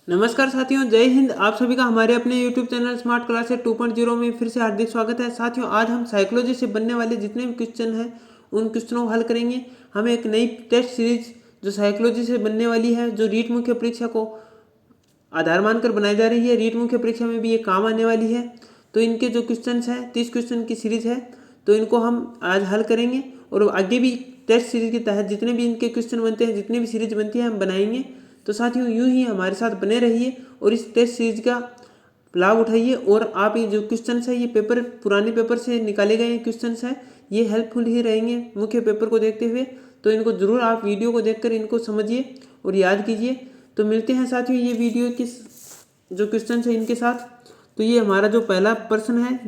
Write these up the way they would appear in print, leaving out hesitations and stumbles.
नमस्कार साथियों, जय हिंद। आप सभी का हमारे अपने YouTube चैनल स्मार्ट क्लासेस 2.0 में फिर से हार्दिक स्वागत है। साथियों, आज हम साइकोलॉजी से बनने वाले जितने भी क्वेश्चन हैं उन क्वेश्चनों को हल करेंगे। हमें एक नई टेस्ट सीरीज जो साइकोलॉजी से बनने वाली है, जो रीट मुख्य परीक्षा को आधार मानकर बनाई जा रही है। रीट मुख्य परीक्षा में भी ये काम आने वाली है। तो इनके जो क्वेश्चन हैं, 30 क्वेश्चन की सीरीज है, तो इनको हम आज हल करेंगे और आगे भी टेस्ट सीरीज के तहत जितने भी इनके क्वेश्चन बनते हैं, जितनी भी सीरीज बनती है, हम बनाएंगे। तो साथियों, यूं ही हमारे साथ बने रहिए और इस टेस्ट सीरीज का लाभ उठाइए। और आप ये जो क्वेश्चन है, ये पेपर पुराने पेपर से निकाले गए क्वेश्चन हैं, ये हेल्पफुल ही रहेंगे मुख्य पेपर को देखते हुए। तो इनको जरूर आप वीडियो को देखकर इनको समझिए और याद कीजिए। तो मिलते हैं साथियों ये वीडियो के जो क्वेश्चन है इनके साथ। तो ये हमारा जो पहला प्रश्न है,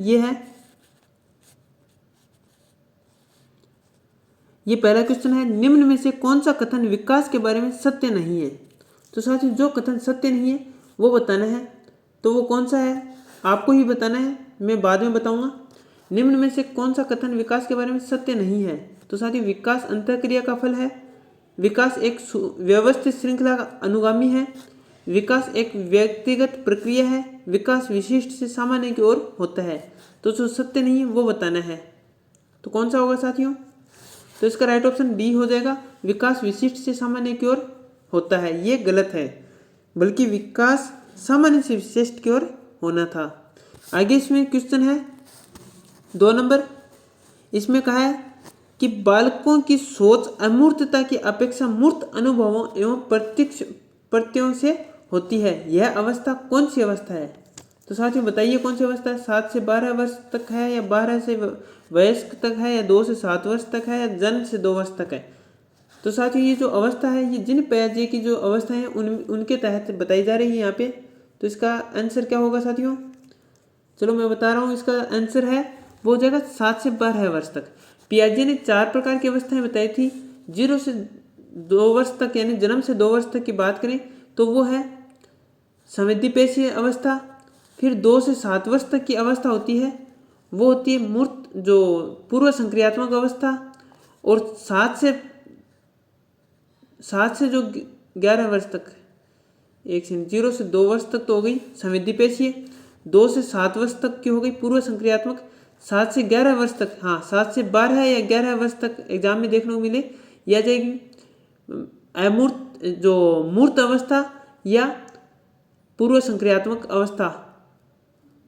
ये पहला क्वेश्चन है, निम्न में से कौन सा कथन विकास के बारे में सत्य नहीं है। तो साथियों, जो कथन सत्य नहीं है वो बताना है। तो वो कौन सा है आपको ही बताना है, मैं बाद में बताऊंगा। निम्न में से कौन सा कथन विकास के बारे में सत्य नहीं है। तो साथियों, विकास अंतःक्रिया का फल है, विकास एक व्यवस्थित श्रृंखला का अनुगामी है, विकास एक व्यक्तिगत प्रक्रिया है, विकास विशिष्ट से सामान्य की ओर होता है। तो जो सत्य नहीं है वो बताना है। तो कौन सा होगा साथियों? तो इसका राइट ऑप्शन बी हो जाएगा, विकास विशिष्ट से सामान्य की ओर होता है। ये गलत है, बल्कि विकास सामान्य से विशिष्ट की ओर होना था। आगे इसमें क्वेश्चन है 2 नंबर। इसमें कहा है कि बालकों की सोच अमूर्तता की अपेक्षा मूर्त अनुभवों एवं प्रत्यक्ष प्रत्ययों से होती है। यह अवस्था कौन सी अवस्था है? तो साथियों बताइए कौन सी अवस्था है? 7 से 12 वर्ष तक है, या 12 से वयस्क तक है, या 2 से 7 वर्ष तक है, या जन्म से 2 वर्ष तक है। तो साथियों, ये जो अवस्था है, ये जिन प्याजे की जो अवस्था है उनके तहत बताई जा रही है यहाँ पे। तो इसका आंसर क्या होगा साथियों? चलो मैं बता रहा हूँ। इसका आंसर है वो हो जाएगा 7 से 12 वर्ष तक। पियाजे ने 4 प्रकार की अवस्थाएं बताई थी। 0 से 2 वर्ष तक, यानी जन्म से 2 वर्ष तक की बात करें तो वो है संवेदीपेशीय अवस्था। फिर 2 से 7 वर्ष तक की अवस्था होती है, वो होती है मूर्त जो पूर्व संक्रियात्मक अवस्था। और 7 से जो 11 वर्ष तक, 0 से 2 वर्ष तक तो हो गई संवेदीपेशीय, 2 से 7 वर्ष तक की हो गई पूर्व संक्रियात्मक, 7 से 11 वर्ष तक, हाँ 7 से 12 या 11 वर्ष तक एग्जाम में देखने को मिले, यह जाएगी अमूर्त जो मूर्त अवस्था या पूर्व संक्रियात्मक अवस्था।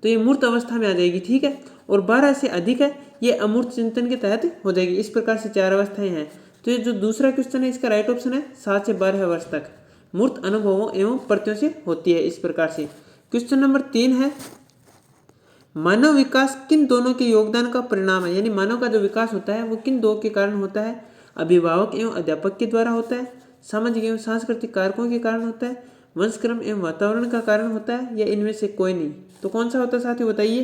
तो ये मूर्त अवस्था में आ जाएगी, ठीक है। और 12 से अधिक है, ये अमूर्त चिंतन के तहत हो जाएगी। इस प्रकार से 4 अवस्थाएं हैं। तो ये जो दूसरा क्वेश्चन है, इसका राइट ऑप्शन है 7 से 12 वर्ष तक मूर्त अनुभवों एवं प्रत्ययों से होती है। इस प्रकार से क्वेश्चन नंबर 3 है, मानव विकास किन दोनों के योगदान का परिणाम है। यानी मानव का जो विकास होता है वो किन दो के कारण होता है? अभिभावक एवं अध्यापक के द्वारा होता है, सामाजिक एवं सांस्कृतिक कारकों के कारण होता है, वंशक्रम एवं वातावरण का कारण होता है, या इनमें से कोई नहीं। तो कौन सा होता है साथियों बताइए?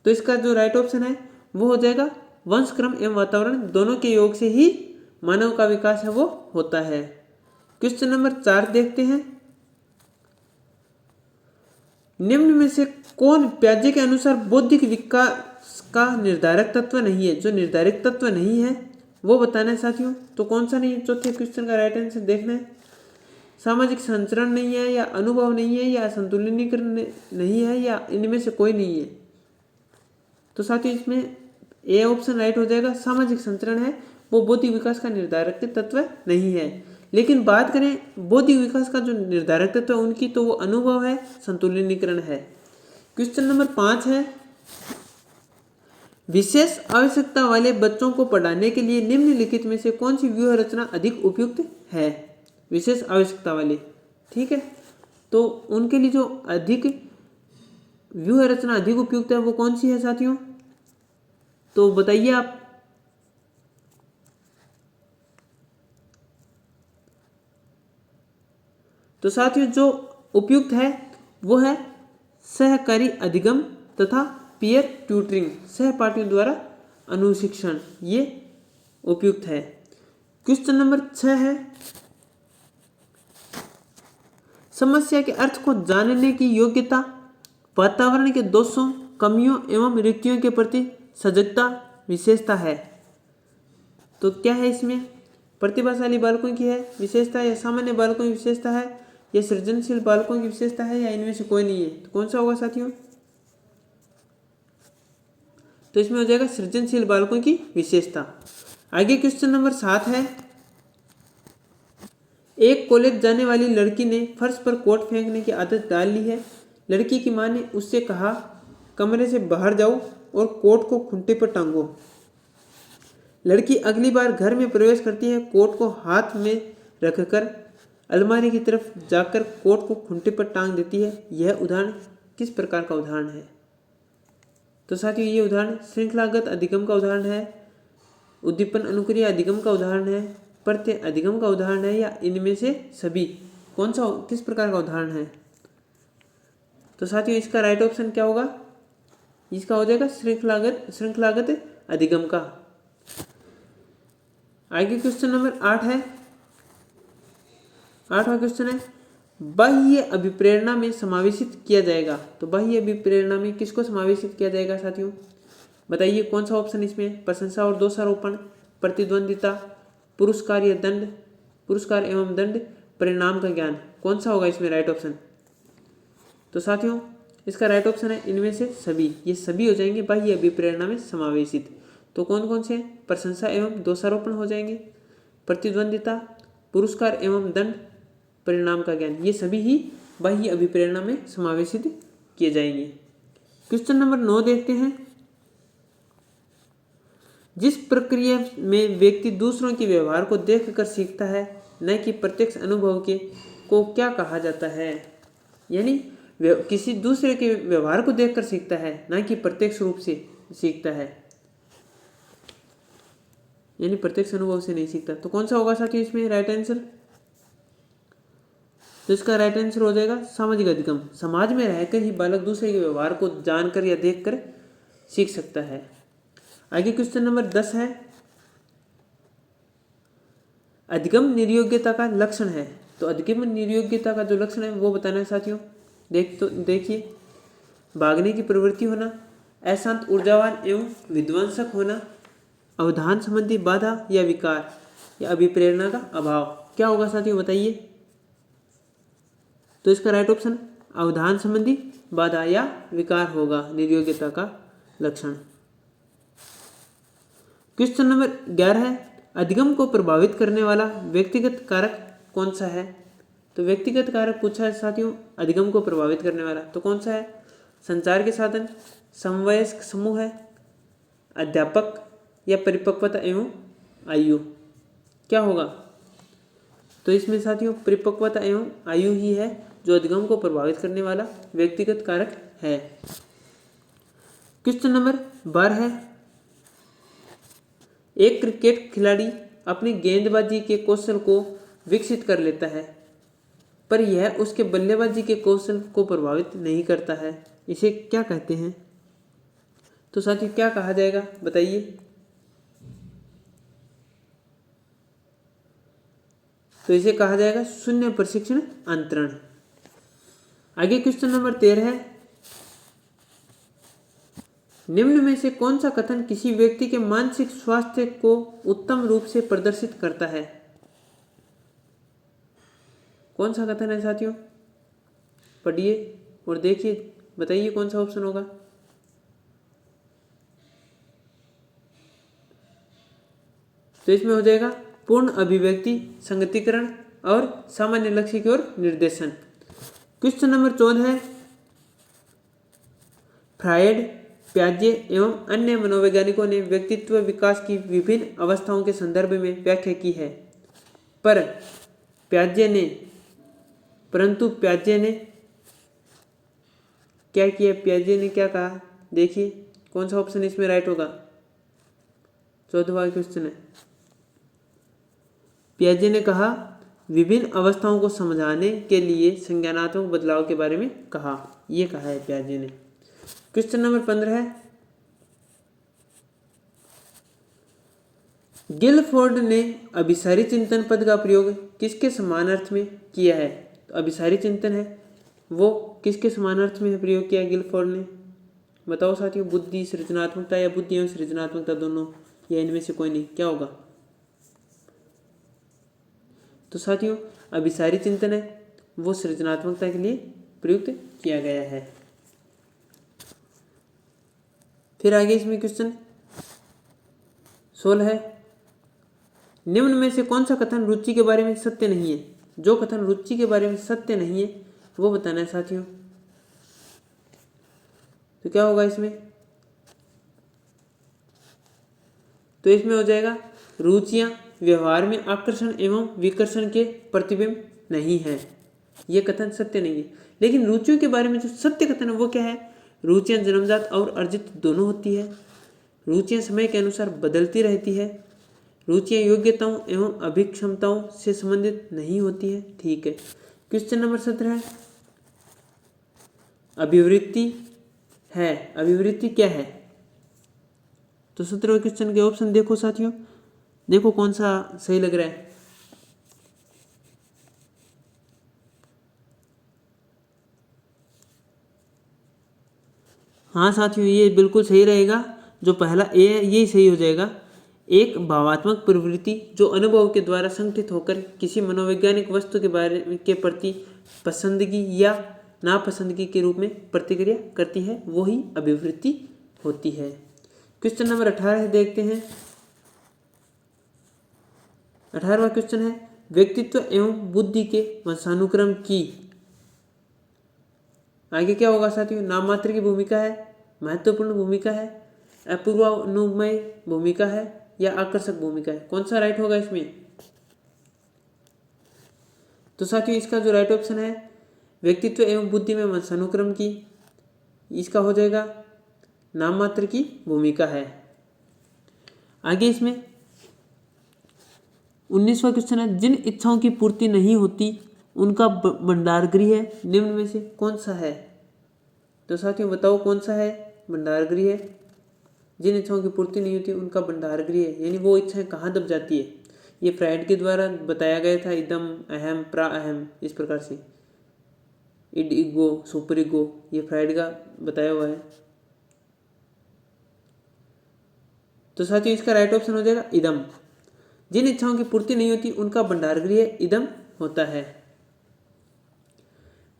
तो इसका जो राइट ऑप्शन है वो हो जाएगा वंशक्रम एवं वातावरण दोनों के योग से ही मानव का विकास है वो होता है। क्वेश्चन नंबर 4 देखते हैं, निम्न में से कौन पियाजे के अनुसार बौद्धिक विकास का निर्धारक तत्व नहीं है? जो निर्धारक तत्व नहीं है वो बताना है साथियों। तो कौन सा नहीं है? चौथे क्वेश्चन का राइट आंसर देखना है। सामाजिक संचरण नहीं है, या अनुभव नहीं है, या संतुलिनीकरण नहीं है, या इनमें से कोई नहीं है। तो साथियों इसमें ए ऑप्शन राइट हो जाएगा। सामाजिक संचरण है वो बौद्धिक विकास का निर्धारक तत्व नहीं है। लेकिन बात करें बौद्धिक विकास का जो निर्धारक तत्व है उनकी, तो वो अनुभव है, संतुलिनीकरण है। क्वेश्चन नंबर 5 है, विशेष आवश्यकता वाले बच्चों को पढ़ाने के लिए निम्नलिखित में से कौन सी व्यूह रचना अधिक उपयुक्त है? विशेष आवश्यकता वाले, ठीक है। तो उनके लिए जो अधिक व्यूह रचना अधिक उपयुक्त है वो कौन सी है साथियों? तो बताइए आप। तो साथियों जो उपयुक्त है वो है सहकारी अधिगम तथा पीयर ट्यूटरिंग, सहपाठियों द्वारा अनुशिक्षण, ये उपयुक्त है। क्वेश्चन नंबर 6 है, समस्या के अर्थ को जानने की योग्यता वातावरण के दोषों, कमियों एवं रिक्तियों के प्रति सजगता विशेषता है। तो क्या है इसमें? प्रतिभाशाली बालकों की है विशेषता, या सामान्य बालकों की विशेषता है, ये सृजनशील बालकों की विशेषता है या इनमें से कोई नहीं है? तो कौन सा होगा साथियों? तो इसमें हो जाएगा सृजनशील बालकों की विशेषता। आगे क्वेश्चन नंबर 7 है, एक कॉलेज जाने वाली लड़की ने फर्श पर कोट फेंकने की आदत डाल ली है। लड़की की मां ने उससे कहा, कमरे से बाहर जाओ और कोट को खूंटे पर टांगो। लड़की अगली बार घर में प्रवेश करती है, कोट को हाथ में रखकर अलमारी की तरफ जाकर कोट को खूंटे पर टांग देती है। यह उदाहरण किस प्रकार का उदाहरण है? तो साथियों ये उदाहरण श्रृंखलागत अधिगम का उदाहरण है, उद्दीपन अनुक्रिया अधिगम का उदाहरण है, प्रत्यय अधिगम का उदाहरण है, या इनमें से सभी? कौन सा किस प्रकार का उदाहरण है? तो साथियों इसका राइट ऑप्शन क्या होगा? इसका हो जाएगा श्रृंखलागत अधिगम का। आगे क्वेश्चन नंबर 8 है। 8वां क्वेश्चन है, बाह्य अभिप्रेरणा में समावेशित किया जाएगा। तो बाह्य अभिप्रेरणा में किसको समावेशित किया जाएगा साथियों? बताइए कौन सा ऑप्शन इसमें? प्रशंसा और दोषारोपण, प्रतिद्वंदिता, पुरस्कार या दंड, पुरस्कार एवं दंड, परिणाम का ज्ञान। कौन सा होगा इसमें राइट ऑप्शन? तो साथियों इसका राइट ऑप्शन है इनमें से सभी। ये सभी हो जाएंगे बाह्य अभिप्रेरणा में समावेशित। तो कौन कौन से? प्रशंसा एवं दोषारोपण हो जाएंगे, प्रतिद्वंदिता, पुरस्कार एवं दंड, परिणाम का ज्ञान। ये सभी ही बाह्य अभिप्रेरणा में समावेशित किए जाएंगे। क्वेश्चन नंबर 9 देखते हैं, जिस प्रक्रिया में व्यक्ति दूसरों के व्यवहार को देखकर सीखता है, न कि प्रत्यक्ष अनुभव के, को क्या कहा जाता है? यानी किसी दूसरे के व्यवहार को देखकर सीखता है, न कि प्रत्यक्ष रूप से सीखता है, यानी प्रत्यक्ष अनुभव से नहीं सीखता। तो कौन सा होगा साथियों इसमें राइट आंसर? तो इसका राइट आंसर हो जाएगा सामाजिक अधिगम। समाज में रहकर ही बालक दूसरे के व्यवहार को जानकर या देखकर सीख सकता है। आगे क्वेश्चन नंबर 10 है, अधिगम निर्योग्यता का लक्षण है। तो अधिगम निर्योग्यता का जो लक्षण है वो बताना है साथियों। देखिए, भागने की प्रवृत्ति होना, अशांत ऊर्जावान एवं विध्वंसक होना, अवधान संबंधी बाधा या विकार, या अभिप्रेरणा का अभाव। क्या होगा साथियों बताइए? तो इसका राइट ऑप्शन अवधान संबंधी बाधा या विकार होगा निर्योग्यता का लक्षण। क्वेश्चन नंबर 11 है, अधिगम को प्रभावित करने वाला व्यक्तिगत कारक कौन सा है? तो व्यक्तिगत कारक पूछा है साथियों अधिगम को प्रभावित करने वाला, तो कौन सा है? संचार के साधन, समवयस्क समूह है, अध्यापक, या परिपक्वता एवं आयु। क्या होगा? तो इसमें साथियों परिपक्वता एवं आयु ही है जो अधिगम को प्रभावित करने वाला व्यक्तिगत कारक है। क्वेश्चन नंबर 12 है, एक क्रिकेट खिलाड़ी अपनी गेंदबाजी के कौशल को विकसित कर लेता है, पर यह उसके बल्लेबाजी के कौशल को प्रभावित नहीं करता है। इसे क्या कहते हैं? तो साथियों क्या कहा जाएगा बताइए? तो इसे कहा जाएगा शून्य प्रशिक्षण अंतरण। आगे क्वेश्चन नंबर 13 है, निम्न में से कौन सा कथन किसी व्यक्ति के मानसिक स्वास्थ्य को उत्तम रूप से प्रदर्शित करता है? कौन सा कथन है साथियों? पढ़िए और देखिए, बताइए कौन सा ऑप्शन होगा? तो इसमें हो जाएगा पूर्ण अभिव्यक्ति, संगतिकरण और सामान्य लक्ष्य की ओर निर्देशन। क्वेश्चन नंबर 14 है, फ्रायड, प्याजे एवं अन्य मनोवैज्ञानिकों ने व्यक्तित्व विकास की विभिन्न अवस्थाओं के संदर्भ में व्याख्या की है, परंतु प्याजे ने क्या किया? प्याजे ने क्या कहा? देखिए कौन सा ऑप्शन इसमें राइट होगा? 14वां क्वेश्चन है, प्याजे ने कहा विभिन्न अवस्थाओं को समझाने के लिए संज्ञानात्मक बदलाव के बारे में कहा। ये कहा है प्याजे ने। क्वेश्चन नंबर 15 है, गिलफोर्ड ने अभिसारी चिंतन पद का प्रयोग किसके समानार्थ में किया है? तो अभिसारी चिंतन है वो किसके समानार्थ में प्रयोग किया है गिलफोर्ड ने? बताओ साथियों, बुद्धि सृजनात्मकता या बुद्धि एवं सृजनात्मकता दोनों, या इनमें से कोई नहीं? क्या होगा? तो साथियों अभिसारी चिंतन है वो सृजनात्मकता के लिए प्रयुक्त किया गया है। फिर आगे इसमें क्वेश्चन 16 है, निम्न में से कौन सा कथन रुचि के बारे में सत्य नहीं है? जो कथन रुचि के बारे में सत्य नहीं है वो बताना है साथियों। तो क्या होगा इसमें? तो इसमें हो जाएगा रुचियां व्यवहार में आकर्षण एवं विकर्षण के प्रतिबिंब नहीं है, ये कथन सत्य नहीं है। लेकिन रुचियों के बारे में जो सत्य कथन है वो क्या है? रुचियां जन्मजात और अर्जित दोनों होती है, रुचियां समय के अनुसार बदलती रहती है, रुचियां योग्यताओं एवं अभिक्षमताओं से संबंधित नहीं होती है। ठीक है। क्वेश्चन नंबर 17 है, अभिवृत्ति है, अभिवृत्ति क्या है? तो 17वें क्वेश्चन के ऑप्शन देखो साथियों, देखो कौन सा सही लग रहा है। हाँ साथियों, ये बिल्कुल सही रहेगा, जो पहला ए है यही सही हो जाएगा। एक भावात्मक प्रवृत्ति जो अनुभव के द्वारा संगठित होकर किसी मनोवैज्ञानिक वस्तु के बारे के प्रति पसंदगी या नापसंदगी के रूप में प्रतिक्रिया करती है, वो ही अभिवृत्ति होती है। क्वेश्चन नंबर 18 है, देखते हैं। 18वां क्वेश्चन है, व्यक्तित्व एवं बुद्धि के वंशानुक्रम की आगे क्या होगा साथियों? नाम मात्र की भूमिका है, महत्वपूर्ण भूमिका है, अपूर्वानुमेय भूमिका है या आकर्षक भूमिका है? कौन सा राइट होगा इसमें? तो साथियों इसका जो राइट ऑप्शन है व्यक्तित्व एवं बुद्धि में वंशानुक्रम की, इसका हो जाएगा नाम मात्र की भूमिका है। आगे इसमें 19वां क्वेश्चन है, जिन इच्छाओं की पूर्ति नहीं होती उनका भंडारगृह निम्न में से कौन सा है? तो साथियों बताओ कौन सा है भंडारगृह? जिन इच्छाओं की पूर्ति नहीं होती उनका भंडारगृह, यानी वो इच्छाएं कहाँ दब जाती है? ये फ्राइड के द्वारा बताया गया था, इदम अहम प्रा अहम, इस प्रकार से इड इगो सुपर इगो, ये फ्राइड का बताया हुआ है। तो साथियों इसका राइट ऑप्शन हो जाएगा इदम। जिन इच्छाओं की पूर्ति नहीं होती उनका भंडारगृह इदम होता है।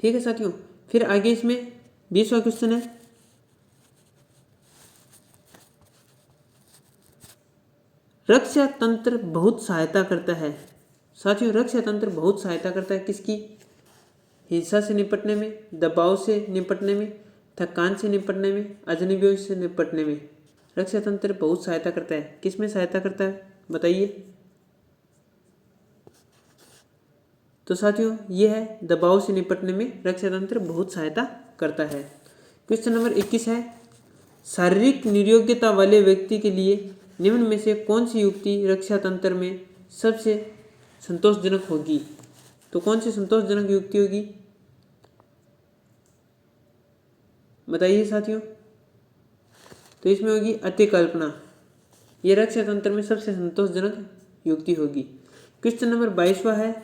ठीक है साथियों। फिर आगे इसमें 20वां क्वेश्चन है, रक्षा तंत्र बहुत सहायता करता है। साथियों रक्षा तंत्र बहुत सहायता करता है किसकी? हिंसा से निपटने में, दबाव से निपटने में, थकान से निपटने में, अजनबियों से निपटने में रक्षा तंत्र बहुत सहायता करता है। किस में सहायता करता है बताइए? तो साथियों ये है दबाव से निपटने में रक्षा तंत्र बहुत सहायता करता है। क्वेश्चन नंबर 21 है, शारीरिक निर्योग्यता वाले व्यक्ति के लिए निम्न में से कौन सी युक्ति रक्षा तंत्र में सबसे संतोषजनक होगी? तो कौन सी संतोषजनक युक्ति होगी बताइए साथियों? तो इसमें होगी अतिकल्पना, ये रक्षा तंत्र में सबसे संतोषजनक युक्ति होगी। क्वेश्चन नंबर 22वां है,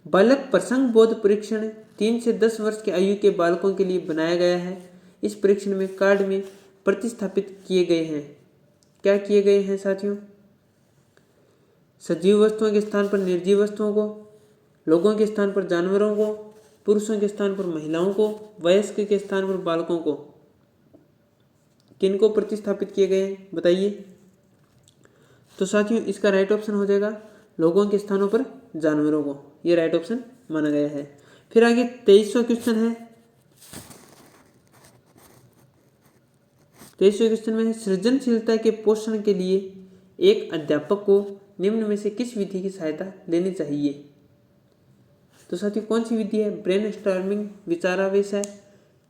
बालक प्रसंग बोध परीक्षण 3 से 10 वर्ष की आयु के बालकों के लिए बनाया गया है। इस परीक्षण में कार्ड में प्रतिस्थापित किए गए हैं, क्या किए गए हैं साथियों? सजीव वस्तुओं के स्थान पर निर्जीव वस्तुओं को, लोगों के स्थान पर जानवरों को, पुरुषों के स्थान पर महिलाओं को, वयस्क के स्थान पर बालकों को, किनको प्रतिस्थापित किए गए हैं बताइए? तो साथियों इसका राइट ऑप्शन हो जाएगा लोगों के स्थानों पर जानवरों को, ये राइट ऑप्शन माना गया है। फिर आगे 23वां क्वेश्चन है, 23वें क्वेश्चन में है, सृजनशीलता के पोषण के लिए एक अध्यापक को निम्न में से किस विधि की सहायता लेनी चाहिए? तो साथियों कौन सी विधि है? ब्रेन स्टॉर्मिंग विचारावेश है,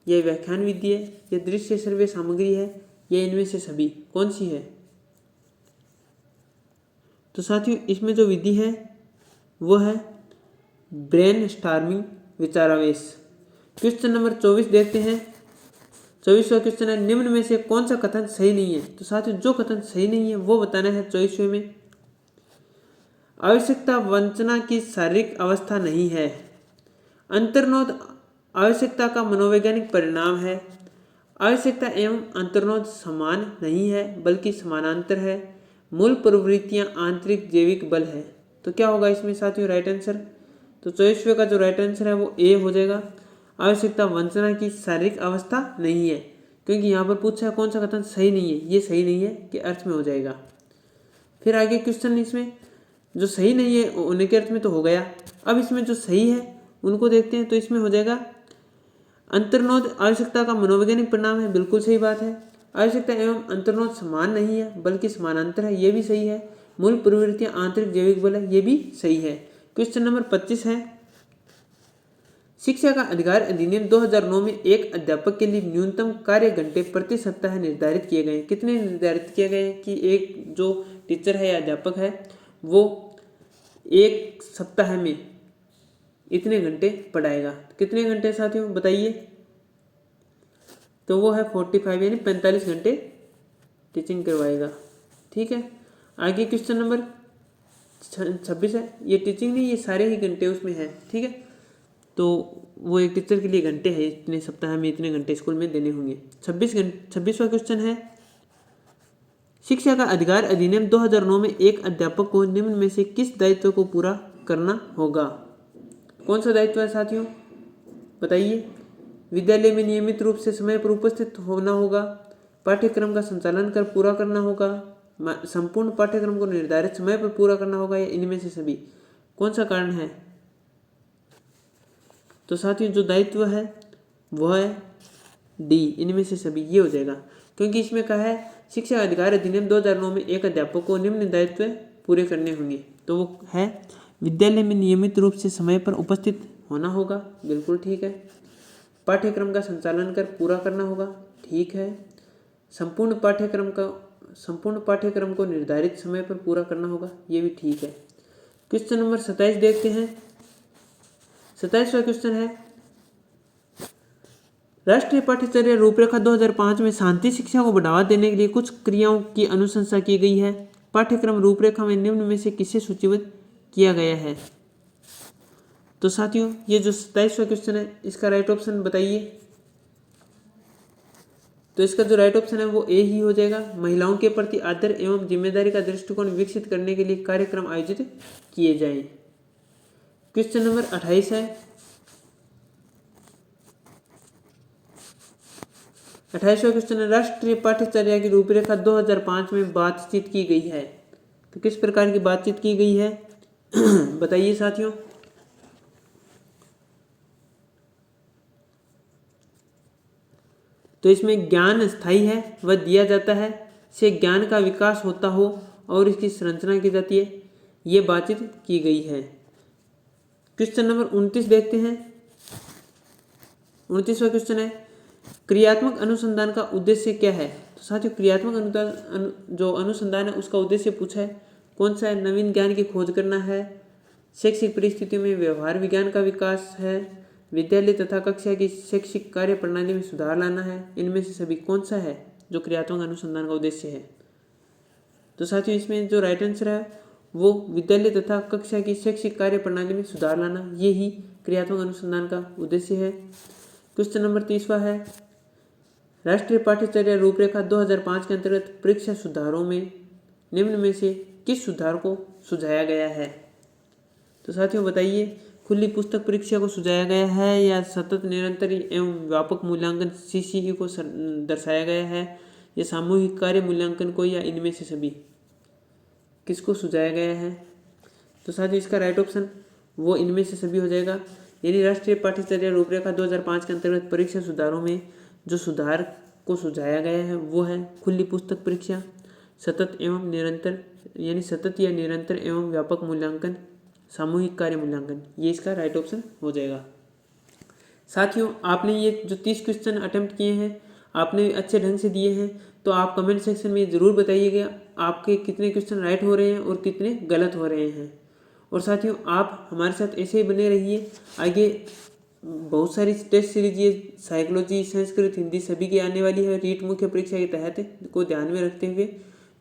यह व्याख्यान विधि है, यह दृश्य सर्वे सामग्री है, यह इनमें से सभी, कौन सी है? तो साथियों इसमें जो विधि है वो है ब्रेन स्टॉर्मिंग विचारावेश। क्वेश्चन नंबर 24 देखते हैं। 24वां क्वेश्चन है, निम्न में से कौन सा कथन सही नहीं है? तो साथियों जो कथन सही नहीं है वो बताना है 24वें में। आवश्यकता वंचना की शारीरिक अवस्था नहीं है। अंतर्नोद आवश्यकता का मनोवैज्ञानिक परिणाम है। आवश्यकता एवं अंतर्नोद समान नहीं है बल्कि समानांतर है। मूल प्रवृत्तियां आंतरिक जैविक बल है। तो क्या होगा इसमें साथियों राइट आंसर? तो 24वें का जो राइट आंसर है वो ए हो जाएगा। आवश्यकता वंचना की शारीरिक अवस्था नहीं है, क्योंकि यहाँ पर पूछा है कौन सा कथन सही नहीं है, ये सही नहीं है के अर्थ में हो जाएगा। फिर आगे क्वेश्चन इसमें जो सही नहीं है होने के अर्थ में तो हो गया। अब इसमें जो सही है उनको देखते हैं। तो इसमें हो जाएगा अंतर्नोद आवश्यकता का मनोवैज्ञानिक परिणाम है, बिल्कुल सही बात है। आवश्यकता एवं अंतर्नोद समान नहीं है बल्कि समानांतर है, ये भी सही है। मूल प्रवृत्तियां आंतरिक जैविक बल है, ये भी सही है। क्वेश्चन नंबर 25 है, शिक्षा का अधिकार अधिनियम 2009 में एक अध्यापक के लिए न्यूनतम कार्य घंटे प्रति सप्ताह निर्धारित किए गए हैं। कितने निर्धारित किए गए हैं कि एक जो टीचर है या अध्यापक है वो एक सप्ताह में इतने घंटे पढ़ाएगा। कितने घंटे साथियों बताइए? तो वो है 45 यानी 45 घंटे टीचिंग करवाएगा। ठीक है, आगे क्वेश्चन नंबर 26 है। ये टीचिंग नहीं, ये सारे ही घंटे उसमें है। ठीक है, तो वो एक टीचर के लिए घंटे है, इतने सप्ताह में इतने घंटे स्कूल में देने होंगे। 26वां क्वेश्चन है, शिक्षा का अधिकार अधिनियम 2009 में एक अध्यापक को निम्न में से किस दायित्व को पूरा करना होगा? कौन सा दायित्व है साथियों बताइए? विद्यालय में नियमित रूप से समय पर उपस्थित होना होगा, पाठ्यक्रम का संचालन कर पूरा करना होगा, संपूर्ण पाठ्यक्रम को निर्धारित समय पर पूरा करना होगा, या इनमें से सभी? कौन सा कारण है? तो साथियों जो दायित्व है वह है डी, इनमें से सभी, ये हो जाएगा। क्योंकि इसमें कहा है शिक्षा अधिकार अधिनियम 2009 में एक अध्यापक को निम्न दायित्व पूरे करने होंगे, तो वो है विद्यालय में नियमित रूप से समय पर उपस्थित होना होगा, बिल्कुल ठीक है। पाठ्यक्रम का संचालन कर पूरा करना होगा, ठीक है। संपूर्ण पाठ्यक्रम को निर्धारित समय पर पूरा करना होगा, ये भी ठीक है। क्वेश्चन नंबर 27 देखते हैं। 27वां क्वेश्चन है, राष्ट्रीय पाठ्यचर्या रूपरेखा 2005 में शांति शिक्षा को बढ़ावा देने के लिए कुछ क्रियाओं की अनुशंसा की गई है। पाठ्यक्रम रूपरेखा में निम्न में से किसे सूचीबद्ध किया गया है? तो साथियों ये जो 27वां क्वेश्चन है इसका राइट ऑप्शन बताइए। तो इसका जो राइट ऑप्शन है वो ए ही हो जाएगा। महिलाओं के प्रति आदर एवं जिम्मेदारी का दृष्टिकोण विकसित करने के लिए कार्यक्रम आयोजित किए जाएं। क्वेश्चन नंबर 28 है। 28वां क्वेश्चन है, राष्ट्रीय पाठ्यचर्या की रूपरेखा 2005 में बातचीत की गई है। तो किस प्रकार की बातचीत की गई है बताइए साथियों। तो इसमें ज्ञान स्थायी है वह दिया जाता है, से ज्ञान का विकास होता हो और इसकी संरचना की जाती है, ये बातचीत की गई है। क्वेश्चन नंबर 29 देखते हैं। 29वां क्वेश्चन है, क्रियात्मक अनुसंधान का उद्देश्य क्या है? तो साथियों क्रियात्मक जो अनुसंधान है उसका उद्देश्य पूछा है, कौन सा है? नवीन ज्ञान की खोज करना है, शैक्षिक परिस्थितियों में व्यवहार विज्ञान का विकास है, विद्यालय तथा कक्षा की शैक्षिक कार्य प्रणाली में सुधार लाना है, इनमें से सभी कौन सा है जो क्रियात्मक अनुसंधान का उद्देश्य है? तो साथियों इसमें जो राइट आंसर है वो विद्यालय तथा कक्षा की शैक्षिक कार्य प्रणाली में सुधार लाना, ये ही क्रियात्मक अनुसंधान का उद्देश्य है। क्वेश्चन नंबर 30वां है, राष्ट्रीय पाठ्यचर्या रूपरेखा 2005 के अंतर्गत परीक्षा सुधारों में निम्न में से किस सुधार को सुझाया गया है? तो साथियों बताइए, खुली पुस्तक परीक्षा को सुझाया गया है या सतत निरंतर एवं व्यापक मूल्यांकन सीसीई को दर्शाया गया है, या सामूहिक कार्य मूल्यांकन को, या इनमें से सभी? किसको सुझाया गया है? तो साथियों इसका राइट ऑप्शन वो इनमें से सभी हो जाएगा। यानी राष्ट्रीय पाठ्यचर्या रूपरेखा 2005 के अंतर्गत परीक्षा सुधारों में जो सुधार को सुझाया गया है वो है खुली पुस्तक परीक्षा, सतत एवं निरंतर यानी सतत या निरंतर एवं व्यापक मूल्यांकन, सामूहिक कार्य मूल्यांकन, ये इसका राइट ऑप्शन हो जाएगा। साथियों आपने ये जो 30 क्वेश्चन अटेम्प्ट किए हैं आपने अच्छे ढंग से दिए हैं, तो आप कमेंट सेक्शन में ज़रूर बताइएगा आपके कितने क्वेश्चन राइट हो रहे हैं और कितने गलत हो रहे हैं। और साथियों आप हमारे साथ ऐसे ही बने रहिए, आगे बहुत सारी टेस्ट सीरीज ये साइकोलॉजी, संस्कृत, हिंदी सभी की आने वाली है रीट मुख्य परीक्षा के तहत को ध्यान में रखते हुए।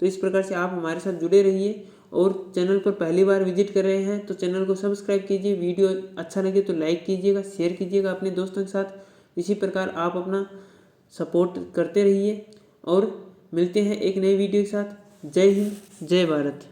तो इस प्रकार से आप हमारे साथ जुड़े रहिए, और चैनल पर पहली बार विजिट कर रहे हैं तो चैनल को सब्सक्राइब कीजिए, वीडियो अच्छा लगे तो लाइक कीजिएगा, शेयर कीजिएगा अपने दोस्तों के साथ। इसी प्रकार आप अपना सपोर्ट करते रहिए और मिलते हैं एक नई वीडियो के साथ। जय हिंद, जय भारत।